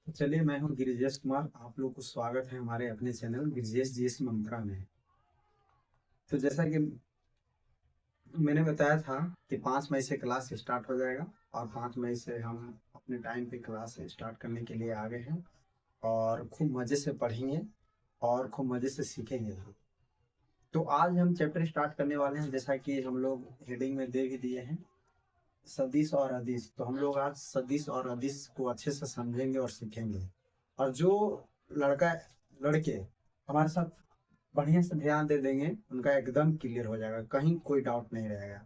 तो चलिए, मैं हूँ गिरिजेश कुमार। आप लोग को स्वागत है हमारे अपने चैनल गिरिजेश जीएस मंत्रा में। तो जैसा कि मैंने बताया था कि 5 मई से क्लास स्टार्ट हो जाएगा और 5 मई से हम अपने टाइम पे क्लास स्टार्ट करने के लिए आ गए हैं और खूब मज़े से पढ़ेंगे और खूब मज़े से सीखेंगे भी। तो आज हम चैप्टर स्टार्ट करने वाले हैं, जैसा कि हम लोग हेडिंग में दे भी दिए हैं, सदिश और अदिश। तो हम लोग आज सदिश और अदिश को अच्छे से समझेंगे और सीखेंगे। और जो लड़का लड़के हमारे साथ बढ़िया से ध्यान दे देंगे उनका एकदम क्लियर हो जाएगा, कहीं कोई डाउट नहीं रहेगा।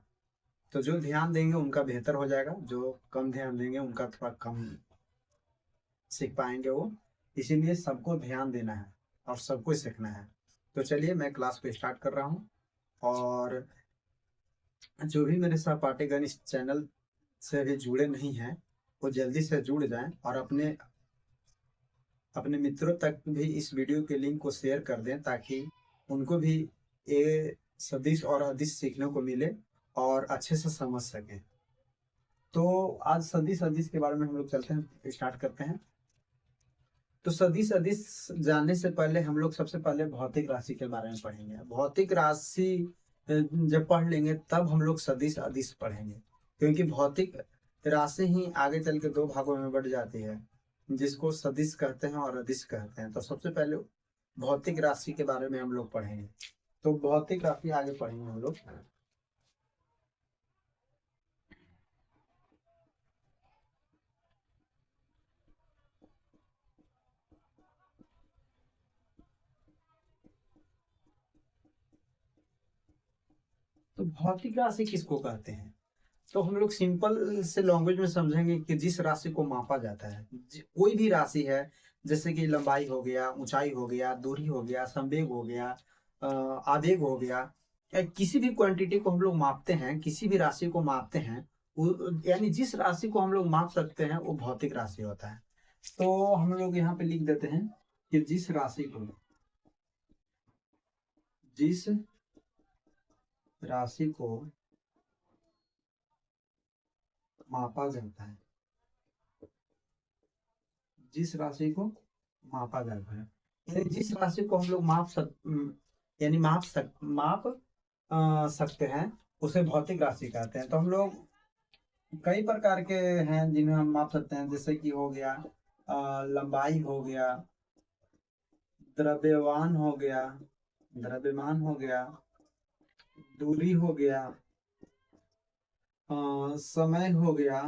तो जो ध्यान देंगे उनका बेहतर हो जाएगा, जो कम ध्यान देंगे उनका थोड़ा कम सीख पाएंगे वो। इसीलिए सबको ध्यान देना है और सबको सीखना है। तो चलिए, मैं क्लास को स्टार्ट कर रहा हूँ। और जो भी मेरे सहपाठीगण इस चैनल से अभी जुड़े नहीं हैं, वो जल्दी से जुड़ जाएं और अपने अपने मित्रों तक भी इस वीडियो के लिंक को शेयर कर दें, ताकि उनको भी ये सदिश और अदिश सीखने को मिले और अच्छे से समझ सकें। तो आज सदिश अदिश के बारे में हम लोग चलते हैं, स्टार्ट करते हैं। तो सदिश अदिश जानने से पहले हम लोग सबसे पहले भौतिक राशि के बारे में पढ़ेंगे। भौतिक राशि जब पढ़ लेंगे तब हम लोग सदिश अदिश पढ़ेंगे, क्योंकि भौतिक राशि ही आगे चल के दो भागों में बढ़ जाती है, जिसको सदिश कहते हैं और अदिश कहते हैं। तो सबसे पहले भौतिक राशि के बारे में हम लोग पढ़ेंगे। तो भौतिक राशि आगे पढ़ेंगे हम लोग। तो भौतिक राशि किसको कहते हैं? तो हम लोग सिंपल से लैंग्वेज में समझेंगे कि जिस राशि को मापा जाता है, कोई भी राशि है, जैसे कि लंबाई हो गया, ऊंचाई हो गया, दूरी हो गया, संवेग हो गया, आवेग हो गया, या किसी भी क्वांटिटी को हम लोग मापते हैं, किसी भी राशि को मापते हैं, यानी जिस राशि को हम लोग माप सकते हैं वो भौतिक राशि होता है। तो हम लोग यहाँ पे लिख देते हैं कि जिस राशि को मापा जाता है, जिस राशि को मापा जाता है, यानी जिस राशि को हम लोग यानी माप सकते हैं, उसे भौतिक राशि कहते हैं। तो हम लोग कई प्रकार के हैं जिन्हें हम माप सकते हैं, जैसे कि हो गया लंबाई हो गया, द्रव्यमान हो गया, द्रव्यमान हो गया, दूरी हो गया, समय हो गया,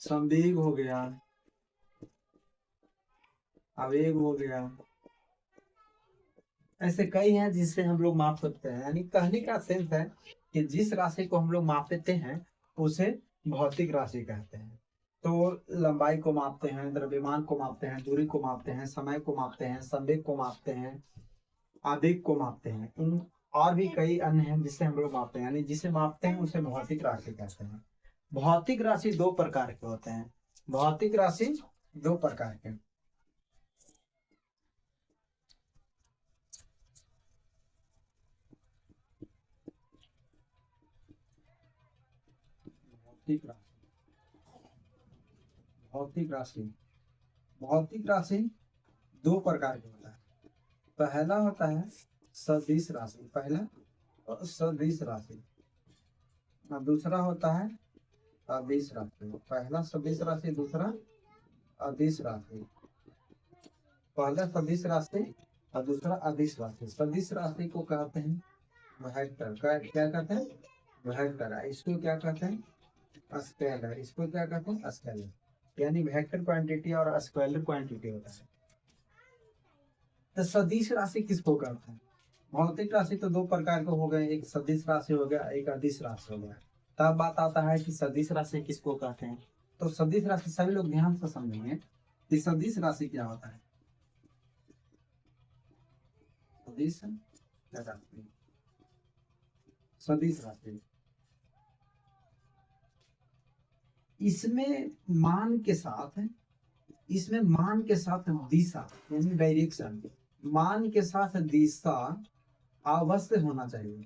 संवेग हो गया, आवेग हो गया। ऐसे कई हैं जिससे हम लोग माप सकते हैं। यानी कहने का सेंस है कि जिस राशि को हम लोग मापते हैं उसे भौतिक राशि कहते हैं। तो लंबाई को मापते हैं, द्रव्यमान को मापते हैं, दूरी को मापते हैं, समय को मापते हैं, संवेग को मापते हैं, आवेग को मापते हैं। इन और भी कई अन्य हैं जिससे हम लोग मापते हैं, यानी जिसे मापते हैं उसे भौतिक राशि कहते हैं। भौतिक राशि दो प्रकार के होते हैं। भौतिक राशि दो प्रकार के। भौतिक राशि भौतिक राशि भौतिक राशि दो प्रकार के होता है। पहला होता है सदिश राशि, पहला सदिश राशि, और दूसरा होता है अदिश राशि। पहला सदिश राशि, दूसरा अदिश राशि। पहला सदिश राशि और दूसरा अदिश राशि। सदिश राशि को कहते हैं वेक्टर। क्या कहते हैं? वेक्टर। इसको क्या कहते हैं? स्केलर। इसको क्या कहते हैं? स्केलर। यानी वेक्टर क्वांटिटी और स्केलर क्वांटिटी होता है। तो सदिश राशि किसको कहते हैं? भौतिक राशि तो दो प्रकार के हो गए, एक सदिश राशि हो गया, एक अदिश राशि हो गया। तब बात आता है कि सदिश राशि किसको कहते हैं। तो सदिश राशि सभी लोग ध्यान से समझेंगे कि सदिश राशि क्या होता है। सदिश राशि, सदिश राशि, इसमें मान के साथ दिशा यानी डायरेक्शन, मान के साथ दिशा अवश्य होना चाहिए।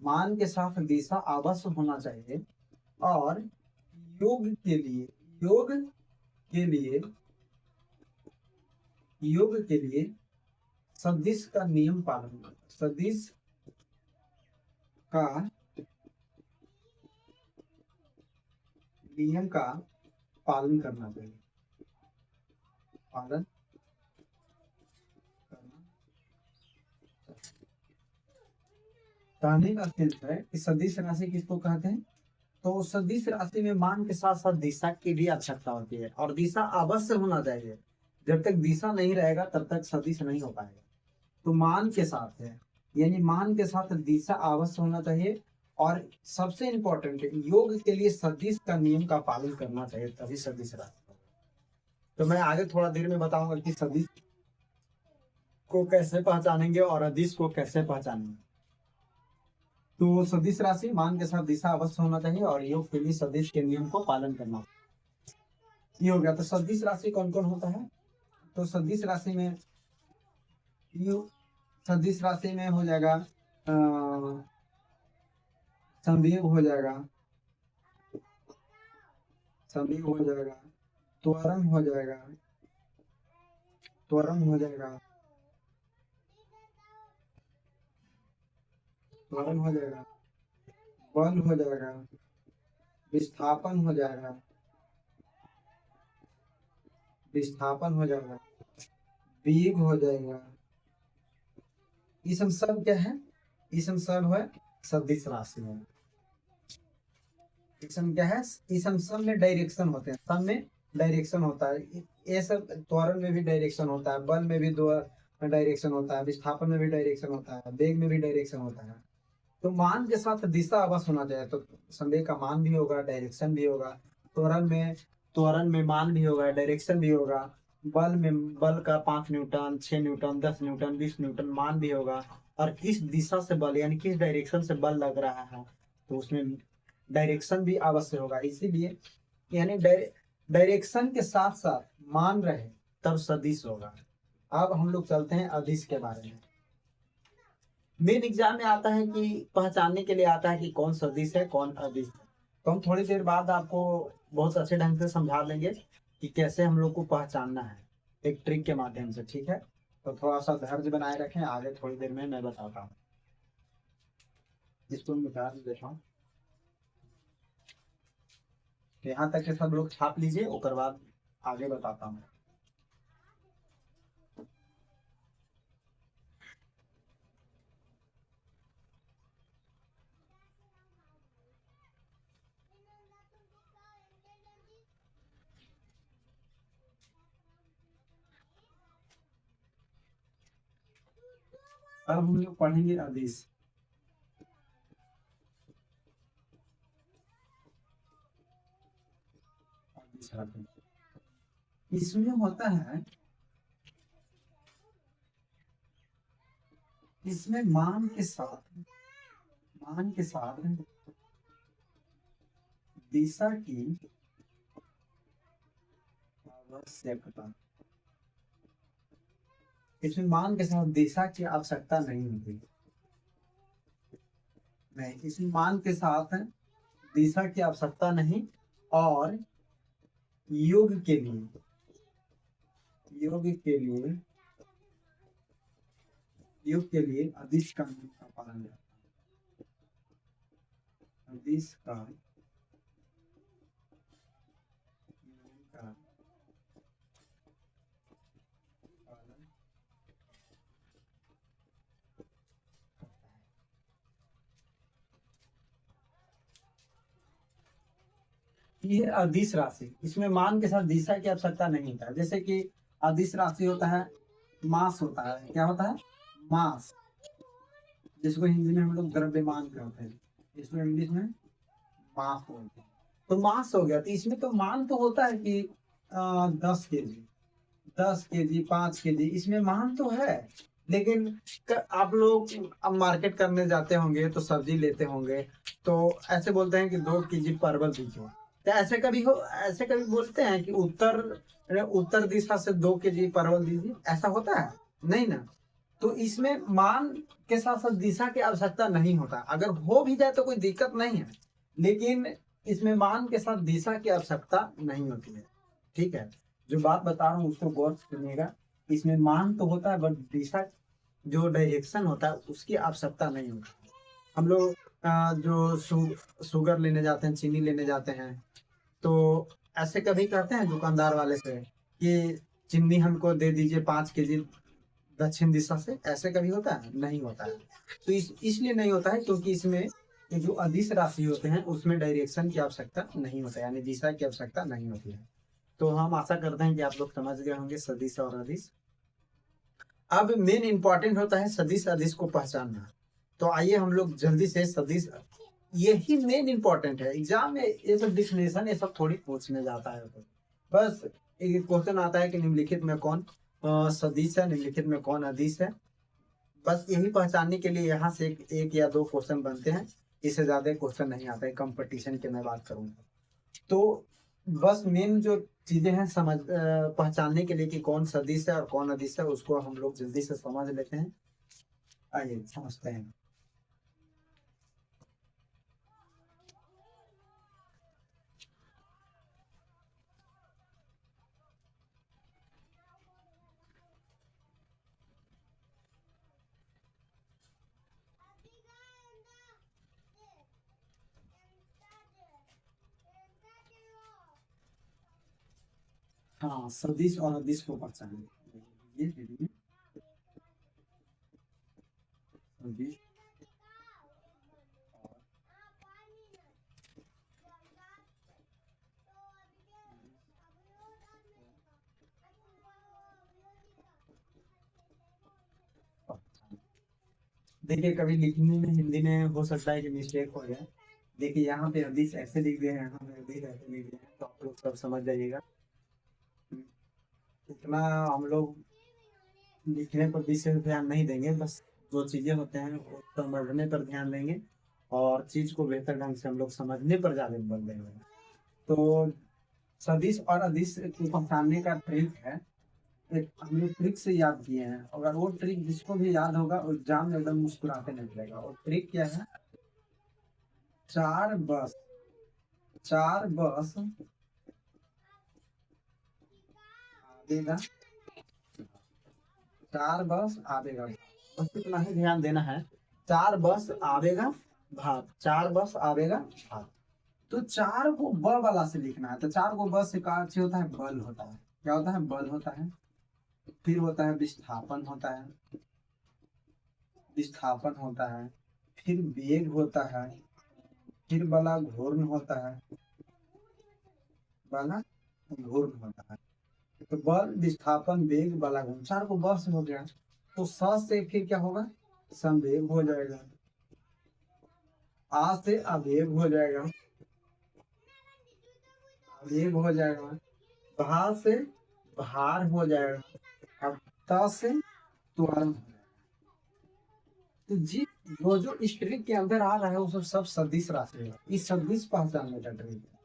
मान के साथ दिशा अवश्य होना चाहिए और योग के लिए योग के लिए योग के लिए सदिश का नियम पालन करना, सदिश का नियम का पालन करना चाहिए, पालन करना। कहने का अर्थ है कि सदिश राशि किसको कहते हैं, तो सदिश राशि में मान के साथ साथ दिशा की भी आवश्यकता होती है और दिशा अवश्य होना चाहिए। जब तक दिशा नहीं रहेगा तब तक सदिश नहीं हो पाएगा। तो मान के साथ है, यानी मान के साथ दिशा अवश्य होना चाहिए और सबसे इंपॉर्टेंट योग के लिए सदिश का नियम का पालन करना चाहिए, तभी सदिश राशि होगा। तो मैं आगे थोड़ा देर में बताऊंगा कि सदिश को कैसे पहचानेंगे और अदिश को कैसे पहचानेंगे। तो सदिश राशि मान के साथ दिशा अवश्य होना चाहिए और योग के लिए सदिश के नियम को पालन करना, ये हो गया। तो सदिश राशि कौन कौन होता है, तो सदिश राशि में सदिश राशि में हो जाएगा संयोग हो जाएगा, संयोग हो जाएगा, त्वरण हो जाएगा, त्वरण हो जाएगा, त्वरण हो जाएगा, बल हो जाएगा, विस्थापन हो जाएगा, विस्थापन हो जाएगा, वेग हो जाएगा। ये सब क्या है, ये सब है सदिश राशि है। इसम क्या है, इसम सब में डायरेक्शन होते हैं, सब में डायरेक्शन होता है। ये सब त्वरण में भी डायरेक्शन होता है, बल में भी दो डायरेक्शन होता है, विस्थापन में भी डायरेक्शन होता है, वेग में भी डायरेक्शन होता है। तो मान के साथ दिशा अवश्य होना चाहिए, तो संवेग का मान भी होगा, डायरेक्शन भी होगा, त्वरण में मान भी होगा, डायरेक्शन भी होगा, बल में बल का 5 न्यूटन, 6 न्यूटन, 10 न्यूटन, 20 न्यूटन मान भी होगा, और किस दिशा से बल यानी किस डायरेक्शन से बल लग रहा है तो उसमें डायरेक्शन भी अवश्य होगा। इसीलिए यानी डायरेक्शन के साथ साथ मान रहे तब सदिश होगा। अब हम लोग चलते हैं अदिश के बारे में। मेन एग्जाम में आता है कि पहचानने के लिए आता है कि कौन सदिश है कौन अदिश है, तो हम थोड़ी देर बाद आपको बहुत अच्छे ढंग से समझा देंगे कि कैसे हम लोग को पहचानना है, एक ट्रिक के माध्यम से, ठीक है। तो थोड़ा सा धैर्य बनाए रखें, आगे थोड़ी देर में मैं बताता हूँ। इसको निकाल देता हूँ, यहाँ तक के सब लोग छाप लीजिए, उसके बाद आगे बताता हूँ। अब हम लोग पढ़ेंगे अदिश। इसमें होता है, इसमें मान के साथ दिशा की आवश्यकता, इसमें मान के साथ दिशा की आवश्यकता नहीं होती, नहीं, इसमें मान के साथ दिशा की आवश्यकता नहीं, और योग के लिए अदिश का नियम का पालन करना, अदिश का नियम का पालन करता है। ये अदिश राशि, इसमें मान के साथ दिशा की आवश्यकता नहीं होता, जैसे कि अदिश राशि होता है मास, होता है क्या होता है, मास, जिसको हिंदी में हम लोग द्रव्यमान कहते हैं, इसमें इंग्लिश में मास बोलते हैं। तो मास हो गया, तो इसमें तो मान तो होता है कि 10 केजी, 5 केजी, इसमें मान तो है, लेकिन आप लोग अब मार्केट करने जाते होंगे तो सब्जी लेते होंगे, तो ऐसे बोलते हैं कि 2 केजी परवल दीजिए, तो ऐसे कभी बोलते हैं कि उत्तर दिशा से 2 केजी परवल दीजिए, ऐसा होता है नहीं ना। तो इसमें मान के साथ साथ दिशा की आवश्यकता नहीं होता, अगर हो भी जाए तो कोई दिक्कत नहीं है, लेकिन इसमें मान के साथ दिशा की आवश्यकता नहीं होती है। ठीक है, जो बात बता रहा हूँ उसको गौर से सुनिएगा। इसमें मान तो होता है बट दिशा, जो डायरेक्शन होता है उसकी आवश्यकता नहीं होती। हम लोग जो शुगर लेने जाते हैं, चीनी लेने जाते हैं, तो ऐसे कभी कहते हैं दुकानदार वाले से कि चीनी हमको दे दीजिए 5 केजी दक्षिण दिशा से, ऐसे कभी होता है? नहीं होता है। तो इसलिए नहीं होता है क्योंकि इसमें जो अदिश राशि होते हैं उसमें डायरेक्शन की आवश्यकता नहीं होता है, यानी दिशा की आवश्यकता नहीं होती है। तो हम आशा करते हैं कि आप लोग समझ गए होंगे सदिश और अदिश। अब मेन इंपॉर्टेंट होता है सदिश अदिश को पहचानना। तो आइए हम लोग जल्दी से सदिश, यही मेन इंपॉर्टेंट है। एग्जाम में ये सब डिफिनेशन ये सब थोड़ी पूछने जाता है। तो बस एक क्वेश्चन आता है कि निम्नलिखित में कौन सदिश है, निम्नलिखित में कौन अदिश है। बस यही पहचानने के लिए यहाँ से एक या दो क्वेश्चन बनते हैं, इससे ज्यादा क्वेश्चन नहीं आता है। कंपटीशन की मैं बात करूंगा तो बस मेन जो चीजें हैं पहचानने के लिए कि कौन सदिश है और कौन अदिश है, उसको हम लोग जल्दी से समझ लेते हैं। आइए समझते हैं। हाँ, सदिश और अदिश को पहचानें। ये सदिश और देखिए, कभी लिखने में हिंदी में हो सकता है कि मिस्टेक हो जाए। देखिए यहाँ पे अदिश ऐसे लिख दिए हैं, यहाँ पे अदिश ऐसे लिख दिए हैं, तो आप लोग सब समझ जाइएगा। इतना हम लोग लिखने पर विशेष ध्यान नहीं देंगे, बस जो चीजें होते हैं वो समझने पर ध्यान देंगे और चीज को बेहतर ढंग से हम लोग समझने पर ज्यादा बल देंगे। तो सदिश और अदिश को पहचानने का ट्रिक है, एक हम लोग ट्रिक से याद किए हैं। अगर वो ट्रिक जिसको भी याद होगा वो एग्जाम में एकदम मुस्कुराते निकलेगा। और ट्रिक क्या है? चार बस, चार बस आवेगा, चार बस आवेगा, बस इतना ही ध्यान देना है। चार बस आवेगा भाग, चार बस आवेगा भाग। तो चार को ब वाला से लिखना है। तो चार को ब से का अर्थ होता है बल होता है। क्या होता है? बल होता है। फिर होता है विस्थापन होता है, विस्थापन होता है। फिर वेग होता है, फिर बला घूर्ण होता है, बला घूर्ण होता है। तो बल विस्थापन वेग बला घूर्ण, चार को ब से हो गया। तो स से फिर क्या होगा? संवेग हो जाएगा। आ से आवेग हो जाएगा, आवेग हो जाएगा। भा से भार हो जाएगा। अब त से त्वरण। तो जी, वो जो इस ट्रिक के अंदर आ रहा है वो सब सदिश राशि है। इस सदिश पहचानने का ट्रिक है,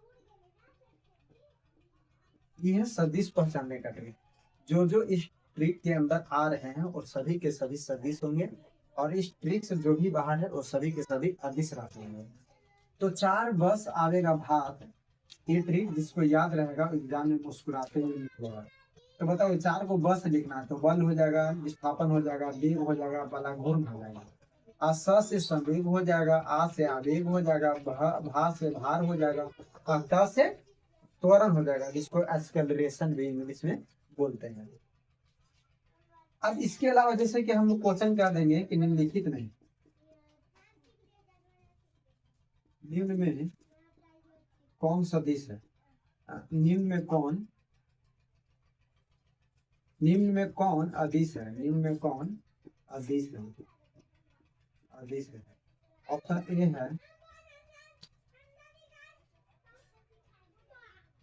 ये है सदिश पहचानने का ट्रिक। जो इस ट्रिक के अंदर आ रहे हैं और सभी के सभी सदिश होंगे, और इस ट्रिक से जो भी बाहर है वो सभी के सभी अदिश राशि होंगे। तो चार बस आवेगा भाग, ये ट्रिक जिसको याद रहेगा एग्जाम में मुस्कुराते हुए लिखेगा। तो बताओ, चार को बस लिखना है तो बल हो जाएगा, विस्थापन हो जाएगा, वेग हो जाएगा, बलाघूर्ण हो जाएगा। आ से संवेग हो जाएगा, आ से आवेग हो जाएगा, भा से भार हो जाएगा, और त से त्वरण हो जाएगा, जिसको एक्सेलरेशन भी इंग्लिश में बोलते हैं। अब इसके अलावा जैसे कि हम लोग क्वेश्चन क्या देंगे कि निम्नलिखित में, निम्न में कौन सदिश है? निम्न में कौन, निम्न में कौन अदिश है? निम्न में कौन अदिश है? अदिश है। ऑप्शन ए है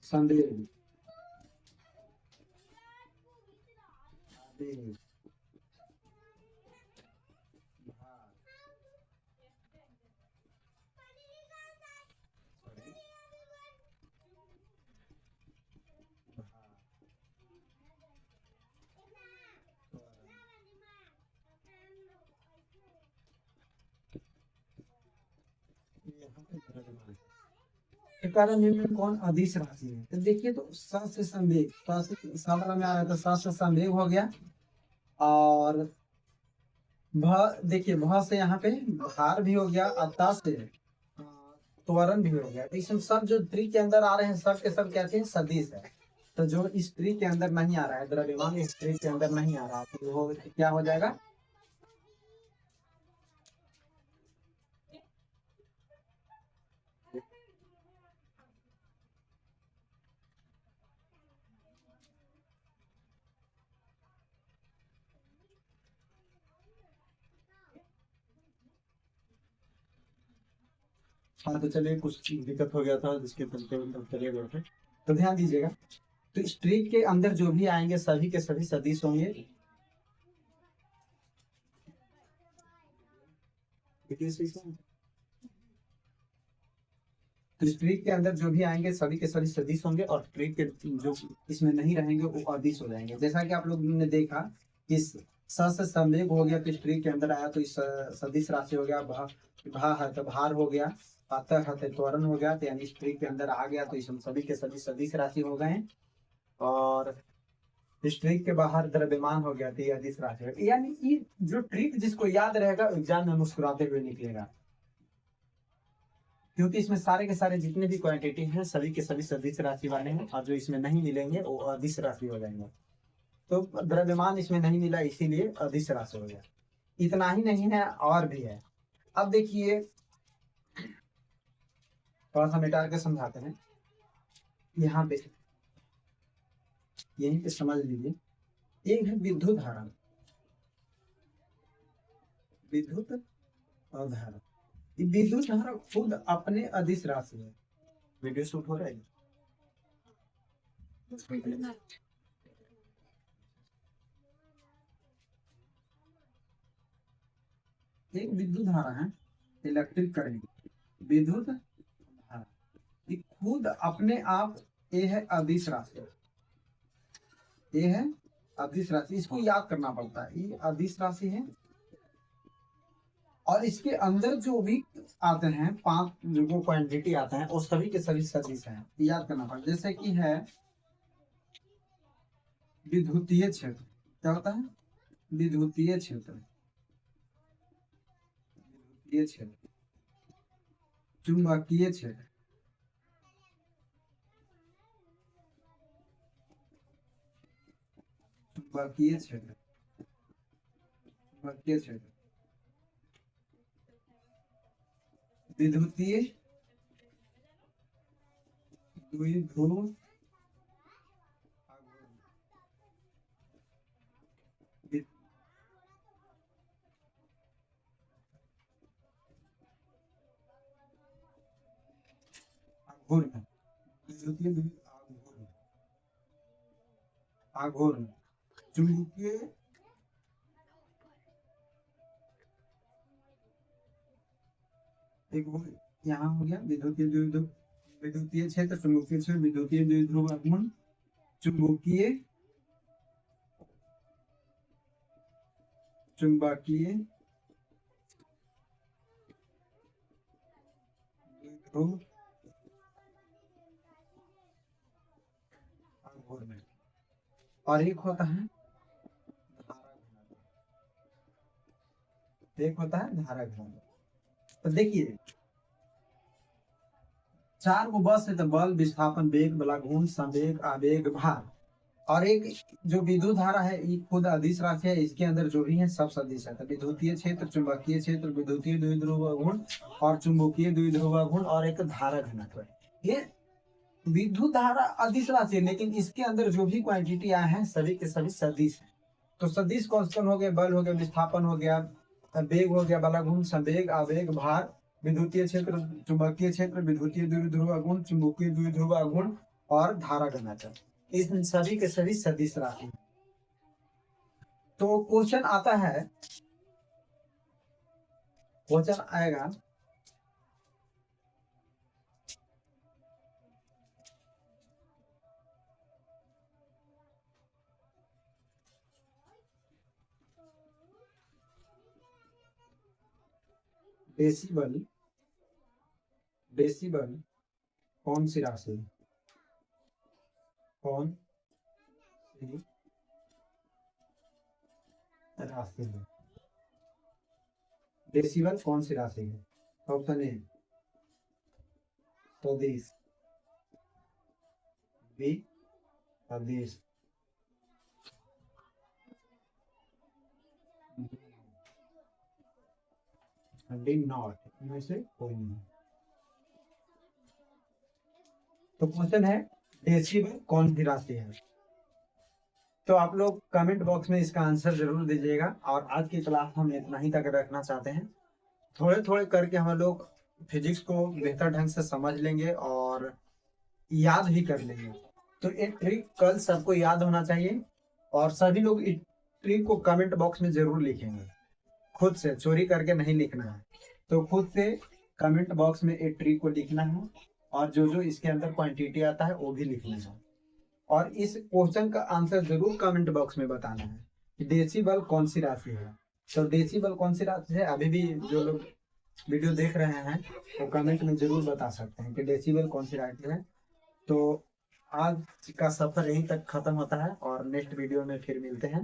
संवेग, आवेग, भार, भार, यहाँ पे गलत बात है। कारण में कौन अदिश राशि है। तो देखिए, तो स से संवेग, साधारण में आ रहा था, स से संवेग हो गया, और भ देखिए, भ से यहाँ पे भार भी हो गया, और त से त्वरण भी हो गया। तो इसमें सब जो ट्री के अंदर आ रहे हैं, सब के सब कहते हैं सदिश है। तो जो इस ट्री के अंदर नहीं आ रहा है, द्रव्यमान इस ट्री के अंदर नहीं आ रहा, तो वो क्या हो जाएगा। हाँ, तो चलिए, कुछ दिक्कत हो गया था जिसके चलते हम चले गए थे। तो ध्यान दीजिएगा, तो स्ट्रिंग के अंदर जो भी आएंगे सभी के सभी सदिश होंगे। तो स्ट्रिंग के अंदर जो भी आएंगे सभी के सभी सदिश होंगे, और स्ट्रिंग के जो इसमें नहीं रहेंगे वो अदिश हो जाएंगे। जैसा कि आप लोग ने देखा कि स से संवेग हो गया, तो स्ट्रिंग के अंदर आया तो इस सदिश राशि हो गया। भा है तो भार हो गया, अतः है तो त्वरण हो गया, तो यानी स्ट्रिंग के अंदर आ गया, तो इसमें सभी के सभी सदिश राशि हो गए। और स्ट्रिंग के बाहर द्रव्यमान हो गया, तो ये अदिश राशि है। यानी ये जो ट्रिक जिसको याद रहेगा एग्जाम में मुस्कुराते हुए निकलेगा, क्योंकि इसमें सारे के सारे जितने भी क्वांटिटी हैं सभी के सभी सदिश राशि वाले हैं, और जो इसमें नहीं मिलेंगे वो अदिश राशि हो जाएंगे। तो द्रव्यमान इसमें नहीं मिला, इसीलिए अदिश राशि हो गया। इतना ही नहीं है, और भी है। अब देखिए, थोड़ा सा मिटा के समझाते हैं। यहाँ पे यहीं पे समझ लीजिए, एक है विद्युत धारा, विद्युत और धारा। ये विद्युत धारा खुद अपने अदिश राशि है। वीडियो शूट हो रहा है। एक विद्युत धारा है, इलेक्ट्रिक करंट, विद्युत धारा, ये खुद अपने आप, ये है अदिश राशि, ये है अदिश राशि। इसको याद करना पड़ता है, ये अदिश राशि है। और इसके अंदर जो भी आते हैं, 5 जो क्वांटिटी आते हैं, वो सभी के सभी सदिश हैं, याद करना पड़ता है। जैसे कि है विद्युतीय क्षेत्र, क्या होता है विद्युतीय क्षेत्र, विद्युतीय क्षेत्र, चुंबकीय क्षेत्र, चुंबकीय क्षेत्र, चुंबकीय क्षेत्र, विद्युतीय द्विध्रुव आघूर्ण, विद्युतीय आघूर्ण, आघूर्ण, चुंबकीय, एक वो यहाँ हो गया विद्युतीय द्विध्रुव, विद्युतीय क्षेत्र, चुंबकीय क्षेत्र, विद्युतीय द्विध्रुव आघूर्ण, चुंबकीय, चुंबकीय द्विध्रुव आघूर्ण। और एक होता है धारा घनत्व, एक होता है धारा घनत्व। तो देखिए, 4 गो बस है, तो बल, विस्थापन, वेग, बलाघूर्ण, संवेग, आवेग, भार। और एक जो विद्युत धारा है, ये खुद अदिश राशि है, इसके अंदर जो भी है सब सदिश है। तो विद्युतीय क्षेत्र, चुंबकीय क्षेत्र, विद्युतीय द्विध्रुव गुण, और चुंबकीय द्विध्रुव गुण, और एक धारा घनत्व है। ये विद्युत धारा अदिश राशि है, लेकिन इसके अंदर जो भी क्वांटिटी आए हैं सभी के सभी सदिश है। तो सदिश कौन हो गए, बल हो गया, विस्थापन हो गया, वेग हो गया, बलाघूर्ण, संवेग, आवेग, भार, विद्युतीय क्षेत्र, चुंबकीय क्षेत्र, विद्युतीय द्विध्रुव गुण, चुंबकीय द्विध्रुव गुण, और धारा घनत्व, इस सभी के सभी सदिश राशि। तो क्वेश्चन आता है, क्वेश्चन आएगा, डेसिबल, डेसिबल कौन सी राशि, कौन सी राशि है। डेसिबल कौन सी राशि है। ऑप्शन ए सदिश, बी सदिश, डी नॉट, इनमें से कोई नहीं। तो क्वेश्चन है डेसिबल कौन सी राशि है। तो आप लोग कमेंट बॉक्स में इसका आंसर जरूर दीजिएगा। और आज की क्लास हम इतना ही तक रखना चाहते हैं। थोड़े थोड़े करके हम लोग फिजिक्स को बेहतर ढंग से समझ लेंगे और याद भी कर लेंगे। तो एक ट्रिक कल सबको याद होना चाहिए और सभी लोग इस ट्रिक को कमेंट बॉक्स में जरूर लिखेंगे। खुद से चोरी करके नहीं लिखना है। तो खुद से कमेंट बॉक्स में एक ट्रिक को लिखना है और जो जो इसके अंदर क्वांटिटी आता है वो भी लिखना है। और इस क्वेश्चन का आंसर जरूर कमेंट बॉक्स में बताना है कि डेसिबल कौन सी राशि है। तो डेसिबल कौन सी राशि है, अभी भी जो लोग वीडियो देख रहे हैं वो कमेंट में जरूर बता सकते हैं कि डेसिबल कौन सी राशि है। तो आज का सफर यहीं तक खत्म होता है और नेक्स्ट वीडियो में फिर मिलते हैं।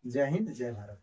जय हिंद, जय भारत।